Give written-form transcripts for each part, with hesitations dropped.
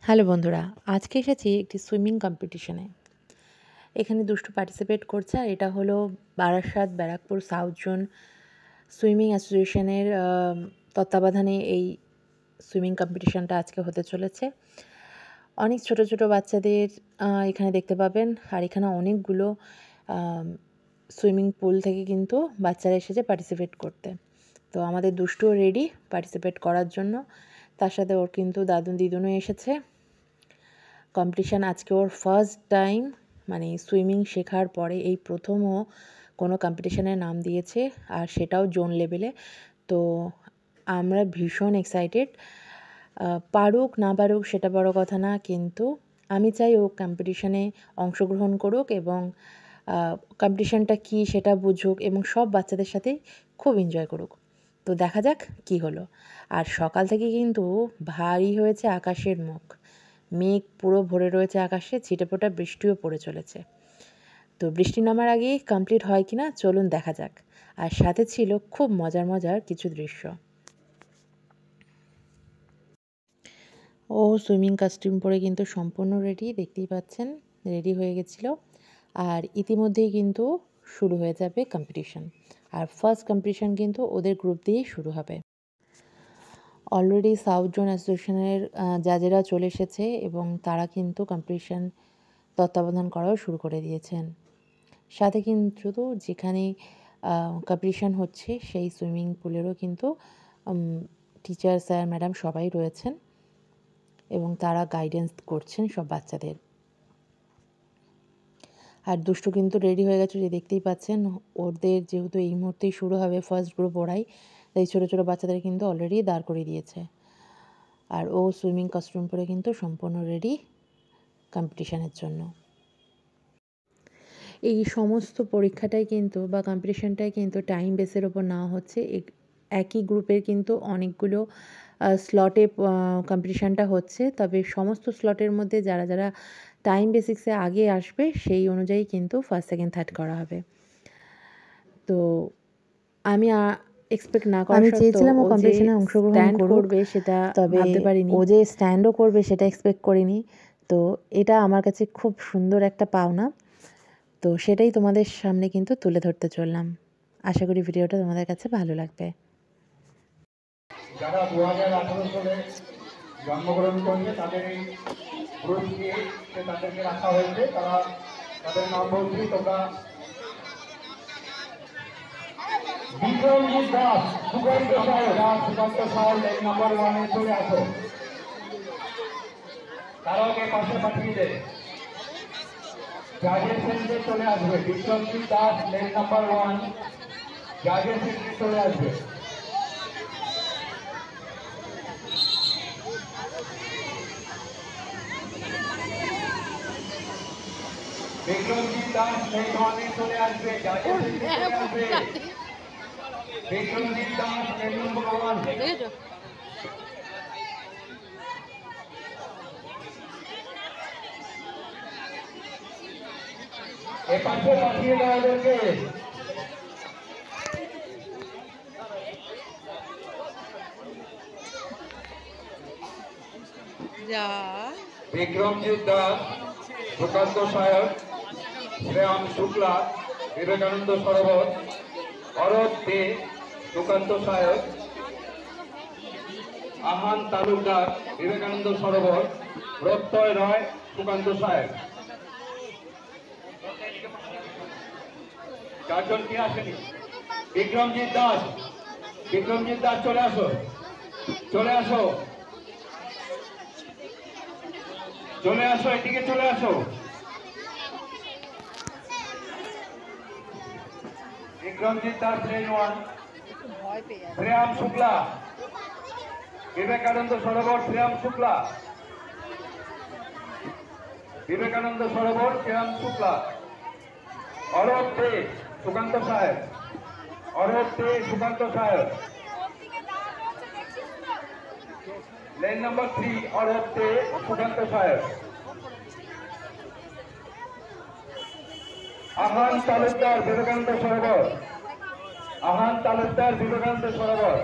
Hello বন্ধুরা, আজকে এসেছি একটি সুইমিং কম্পিটিশনে। এখানে দুষ্টু পার্টিসিপেট করছে, আর এটা হলো Barasat Barrackpore south zone swimming অ্যাসোসিয়েশনের তত্ত্বাবধানে এই সুইমিং কম্পিটিশনটা আজকে হতে চলেছে। অনেক ছোট ছোট বাচ্চাদের এখানে দেখতে পাবেন, আর এখানে অনেকগুলো সুইমিং পুল থেকে কিন্তু বাচ্চারা এসেছে পার্টিসিপেট করতে। তো আমাদের দুষ্টুও রেডি পার্টিসিপেট করার জন্য, তার সাথে ওর কিন্তু দাদু দিদুনও এসেছে। কম্পিটিশান আজকে ওর ফার্স্ট টাইম, মানে সুইমিং শেখার পরে এই প্রথম ও কোনো কম্পিটিশানে নাম দিয়েছে, আর সেটাও জোন লেভেলে। তো আমরা ভীষণ এক্সাইটেড। পারুক না পারুক সেটা বড় কথা না, কিন্তু আমি চাই ও কম্পিটিশানে অংশগ্রহণ করুক এবং কম্পিটিশানটা কী সেটা বুঝুক এবং সব বাচ্চাদের সাথে খুব এনজয় করুক। তো দেখা যাক কি হলো। আর সকাল থেকে কিন্তু ভারী হয়েছে আকাশের মুখ, মেঘ পুরো ভরে রয়েছে আকাশে, ছিটেফোঁটা বৃষ্টিও পড়ে চলেছে। তো বৃষ্টি নামার আগেই কমপ্লিট হয় কিনা চলুন দেখা যাক। আর সাথে ছিল খুব মজার মজার কিছু দৃশ্য। ও সুইমিং কস্টিউম পরে কিন্তু সম্পূর্ণ রেডি, দেখতেই পাচ্ছেন রেডি হয়ে গেছিলো। আর ইতিমধ্যেই কিন্তু শুরু হয়ে যাবে কম্পিটিশন, আর ফার্স্ট কম্পিটিশন কিন্তু ওদের গ্রুপ দিয়েই শুরু হবে। অলরেডি সাউথ জোন অ্যাসোসিয়েশনের জাজেরা চলে এসেছে এবং তারা কিন্তু কম্পিটিশন তত্ত্বাবধান করাও শুরু করে দিয়েছেন। সাথে কিন্তু যেখানে কম্পিটিশান হচ্ছে সেই সুইমিং পুলেরও কিন্তু টিচার স্যার ম্যাডাম সবাই রয়েছেন এবং তারা গাইডেন্স করছেন সব বাচ্চাদের। আর দুষ্টু কিন্তু রেডি হয়ে গেছে, যে দেখতেই পাচ্ছেন। ওদের যেহেতু এই মুহূর্তেই শুরু হবে, ফার্স্ট গ্রুপ ওরাই, তাই ছোটো ছোটো বাচ্চাদের কিন্তু অলরেডি দাঁড় করিয়ে দিয়েছে। আর ও সুইমিং কস্টিউম পরে কিন্তু সম্পূর্ণ রেডি কম্পিটিশানের জন্য। এই সমস্ত পরীক্ষাটাই কিন্তু বা কম্পিটিশানটাই কিন্তু টাইম বেসের ওপর নেওয়া হচ্ছে। একই গ্রুপের কিন্তু অনেকগুলো স্লটে কম্পিটিশানটা হচ্ছে, তবে সমস্ত স্লটের মধ্যে যারা যারা টাইম বেসিক্সে আগে আসবে সেই অনুযায়ী কিন্তু ফার্স্ট সেকেন্ড থার্ড করা হবে। তো আমি এক্সপেক্ট না করা সত্ত্বেও চেয়েছিলাম ও কম্পিটিশনে অংশগ্রহণ করবে, সেটা ভাবতে পারিনি। ও যে স্ট্যান্ডও করবে সেটা এক্সপেক্ট করিনি। তো এটা আমার কাছে খুব সুন্দর একটা পাওনা। তো সেটাই তোমাদের সামনে কিন্তু তুলে ধরতে চললাম। আশা করি ভিডিওটা তোমাদের কাছে ভালো লাগবে। যারা 2018 সালে জন্মগ্রহণ করেছে তাদের এই গ্রুপ নিয়ে তাদেরকে রাখা হয়েছে। তাদের নাম বলছি, তোমরা বিক্রমজিৎ দাস, সুকান্ত সাহল লেন নাম্বার 1-এ চলে আসো। তারাও পাশে পাঠিয়ে দেবে, জাজের সেন্টারে চলে আসবে। বিক্রমজিৎ দাস লেন নাম্বার 1 জাজের সেন্টারে চলে আসবে। বিক্রমজিৎ দাস লেন 1-এ চলে আসবে, জাজের সেন্টারে চলে আসবে। Bikramjit Das lane number 1। এ পাশে পাঠিয়ে দেওয়া ওদেরকে। বিক্রমজিৎ দাস, সুকান্ত সায়ক, শ্রেয়াম শুক্লা, বিবেকানন্দ সরোবর, অরব দে, সুকান্ত সায়ক, আহান তালুকদার, বিবেকানন্দ সরোবর, প্রত্যয় রায়, সুকান্ত সায়ক। চারজন কি আসেনি? বিক্রমজিৎ দাস, বিক্রমজিৎ দাস চলে আসো, চলে আসো, চলে আসো, এদিকে চলে আসো। বিক্রমজিৎ দাস লেন 1, শ্রেয়াম শুক্লা, বিবেকানন্দ সরোবর, শ্রেয়াম শুক্লা, বিবেকানন্দ সরোবর, শ্রেয়াম শুক্লা, অরব দে, সুকান্ত সাহেব, অরব দে, সুকান্ত সাহেব, লেন নাম্বার 3 অরব দে, সুকান্ত সাহেব, আহান তালুকদার, বিবেকানন্দ সরোবর, আহান তালুকদার, বিবেকানন্দ সরোবর,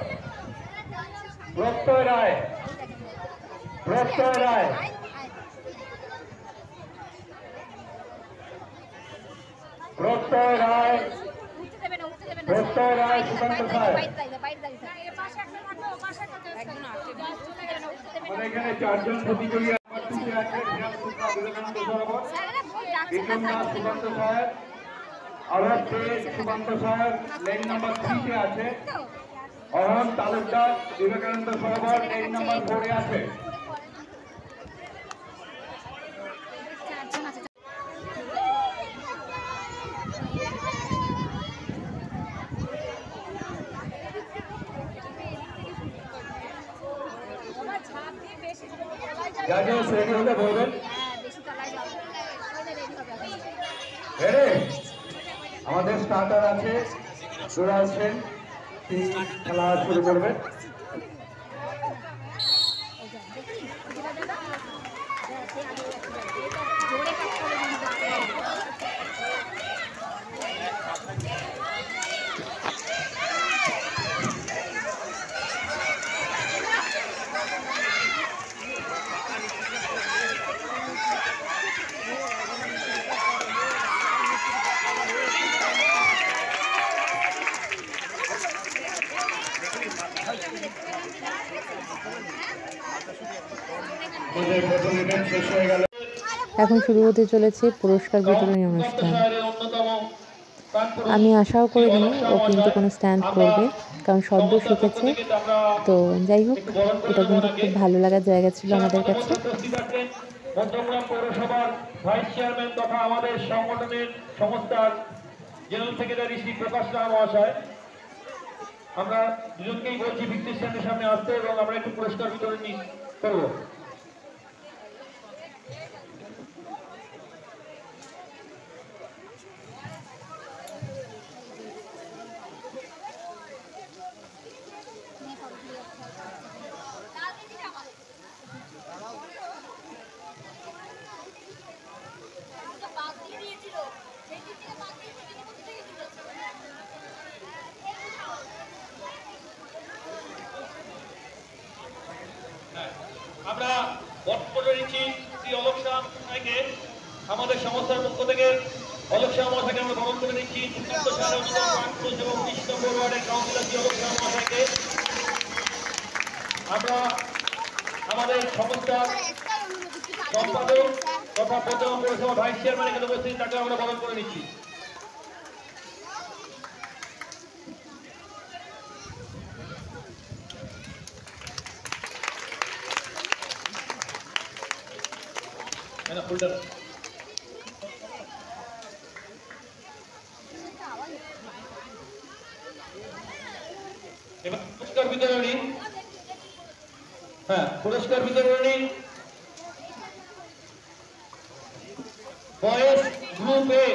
প্রত্যয় রায়, প্রত্যয় রায়, প্রত্যয় রায়, প্রত্যয় রায়, সুকান্ত সাহেব। আমাদের এখানে 4 জন প্রতিযোগী নাম্বার 2 তে আছে, বিরামপুরা বিবেকানন্দ সরোবর, বিক্রম দাস সুকান্ত সাহেব, আরব শেখ সুকান্ত সাহেব লেন নাম্বার 3 তে আছে, অহন তালুকদার বিবেকানন্দ সরোবর লেন নাম্বার 4 এ আছে। জাজেস রেডি হলে বলবেন। আমাদের স্টার্টার আছে, চলে আসবেন, খেলা শুরু করবেন। এখন শুরু হতে চলেছে পুরস্কার বিতরণী অনুষ্ঠান। আমি আশাও করিনি ও কিন্তু কোনো স্ট্যান্ড করবে, কারণ সদ্য শিখেছে। তো যাই হোক, এটা কিন্তু খুব ভালো লাগার জায়গা ছিল আমাদের কাছে। মধ্যমগ্রাম পৌরসভার ভাইস চেয়ারম্যান তথা আমাদের সংগঠনের সংস্থার জেনারেল সেক্রেটারি শ্রী প্রকাশ রায় মহাশয়, আমরা দুজনকেই বলছি ভিত্তি স্ট্যান্ডের সামনে আসতে, এবং আমরা একটু পুরস্কার বিতরণ করবো। আমরা বক্তব্য নিচ্ছি শ্রী অলোক শাহ মহাশয়কে, আমাদের সংস্থার পক্ষ থেকে অলোক শাহ মহাশয়কে আমরা বরণ করে নিচ্ছি। সুকান্ত সাহেব এবং 19 নম্বর ওয়ার্ডের কাউন্সিলর শ্রী অলোক শাহ মহাশয়কে আমরা আমাদের সংস্থার সম্পাদক তথা বর্ধমান পৌরসভা ভাইস চেয়ারম্যান এখানে উপস্থিত, তাকে আমরা বরণ করে নিচ্ছি। এবার পুরস্কার বিতরণী, পুরস্কার বিতরণী বয়েজ গ্রুপ এ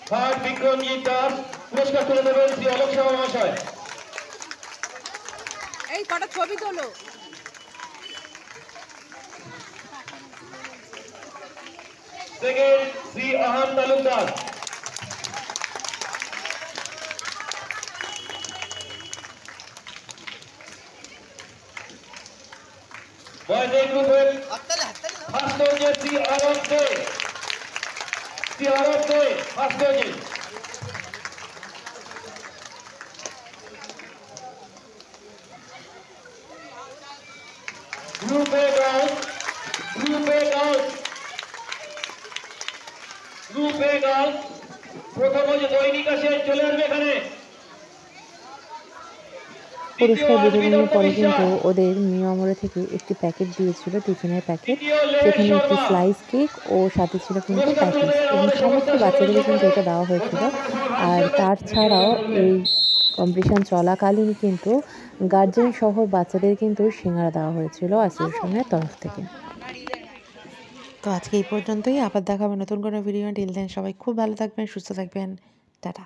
থার্ড বিক্রমজিৎ দাস, পুরস্কার তুলে দেবেন শ্রী অলোক শাহ মহাশয়। এই কটা ছবি তোলো। সেকেন্ড শ্রী আহান তালুকদার, বয়েজ গ্রুপের ফার্স্ট হচ্ছে শ্রী আরব দে, ফার্স্ট হচ্ছে। গ্রুপ এ গার্লস, প্রথম হচ্ছে দৈনিক আসে, চলে আসবে এখানে। পুরস্কার বিতরণের পরে কিন্তু ওদের মিয়ামরে থেকে একটি প্যাকেট দিয়েছিল, টিফিনের প্যাকেট, সেখানে একটি স্লাইস কেক ও সাথে ছিল কিন্তু প্যাকেট, এবং সমস্ত বাচ্চাদেরকে কিন্তু এটা দেওয়া হয়েছিল। আর তার ছাড়াও এই কম্পিটিশান চলাকালীন কিন্তু গার্জেন সহ বাচ্চাদের কিন্তু সিঙ্গারা দেওয়া হয়েছিল অ্যাসোসিয়েশনের তরফ থেকে। তো আজকে এই পর্যন্তই, আবার দেখাবো নতুন কোনো ভিডিও। টিল দেন সবাই খুব ভালো থাকবেন, সুস্থ থাকবেন, টাটা।